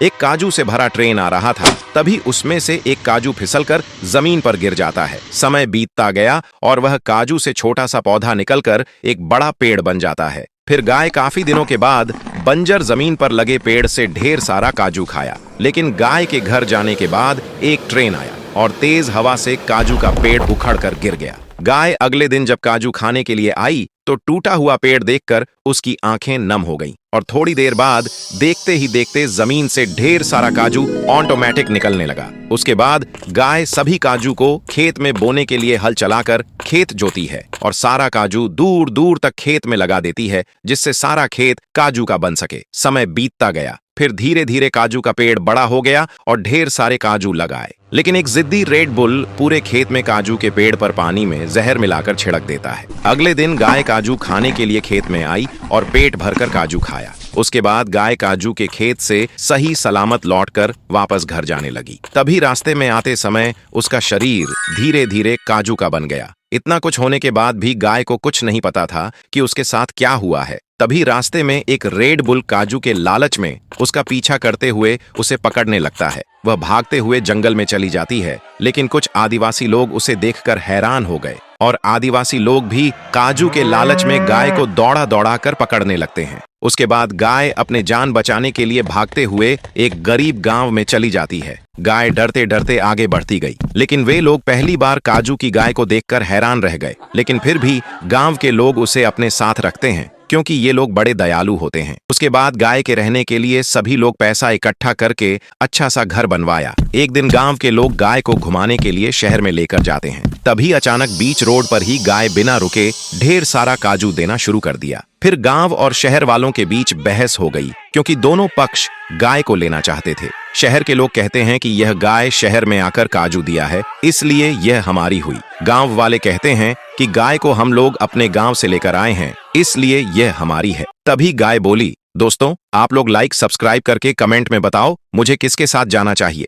एक काजू से भरा ट्रेन आ रहा था। तभी उसमें से एक काजू फिसलकर जमीन पर गिर जाता है। समय बीतता गया और वह काजू से छोटा सा पौधा निकलकर एक बड़ा पेड़ बन जाता है। फिर गाय काफी दिनों के बाद बंजर जमीन पर लगे पेड़ से ढेर सारा काजू खाया। लेकिन गाय के घर जाने के बाद एक ट्रेन आया और तेज हवा से काजू का पेड़ उखड़कर गिर गया। गाय अगले दिन जब काजू खाने के लिए आई तो टूटा हुआ पेड़ देखकर उसकी आंखें नम हो गईं और थोड़ी देर बाद देखते ही देखते जमीन से ढेर सारा काजू ऑटोमेटिक निकलने लगा। उसके बाद गाय सभी काजू को खेत में बोने के लिए हल चलाकर खेत जोती है और सारा काजू दूर दूर तक खेत में लगा देती है, जिससे सारा खेत काजू का बन सके। समय बीतता गया। फिर धीरे धीरे काजू का पेड़ बड़ा हो गया और ढेर सारे काजू लगाए। लेकिन एक जिद्दी रेड बुल पूरे खेत में काजू के पेड़ पर पानी में जहर मिलाकर छिड़क देता है। अगले दिन गाय काजू खाने के लिए खेत में आई और पेट भरकर काजू खाया। उसके बाद गाय काजू के खेत से सही सलामत लौटकर वापस घर जाने लगी। तभी रास्ते में आते समय उसका शरीर धीरे धीरे काजू का बन गया। इतना कुछ होने के बाद भी गाय को कुछ नहीं पता था कि उसके साथ क्या हुआ है। तभी रास्ते में एक रेड बुल काजू के लालच में उसका पीछा करते हुए उसे पकड़ने लगता है। वह भागते हुए जंगल में चली जाती है, लेकिन कुछ आदिवासी लोग उसे देखकर हैरान हो गए और आदिवासी लोग भी काजू के लालच में गाय को दौड़ा दौड़ा कर पकड़ने लगते हैं। उसके बाद गाय अपने जान बचाने के लिए भागते हुए एक गरीब गांव में चली जाती है। गाय डरते डरते आगे बढ़ती गई, लेकिन वे लोग पहली बार काजू की गाय को देखकर हैरान रह गए। लेकिन फिर भी गांव के लोग उसे अपने साथ रखते हैं, क्योंकि ये लोग बड़े दयालु होते हैं। उसके बाद गाय के रहने के लिए सभी लोग पैसा इकट्ठा करके अच्छा सा घर बनवाया। एक दिन गांव के लोग गाय को घुमाने के लिए शहर में लेकर जाते हैं। तभी अचानक बीच रोड पर ही गाय बिना रुके ढेर सारा काजू देना शुरू कर दिया। फिर गांव और शहर वालों के बीच बहस हो गई, क्योंकि दोनों पक्ष गाय को लेना चाहते थे। शहर के लोग कहते हैं कि यह गाय शहर में आकर काजू दिया है, इसलिए यह हमारी हुई। गांव वाले कहते हैं कि गाय को हम लोग अपने गांव से लेकर आए हैं, इसलिए यह हमारी है। तभी गाय बोली, दोस्तों आप लोग लाइक सब्सक्राइब करके कमेंट में बताओ मुझे किसके साथ जाना चाहिए।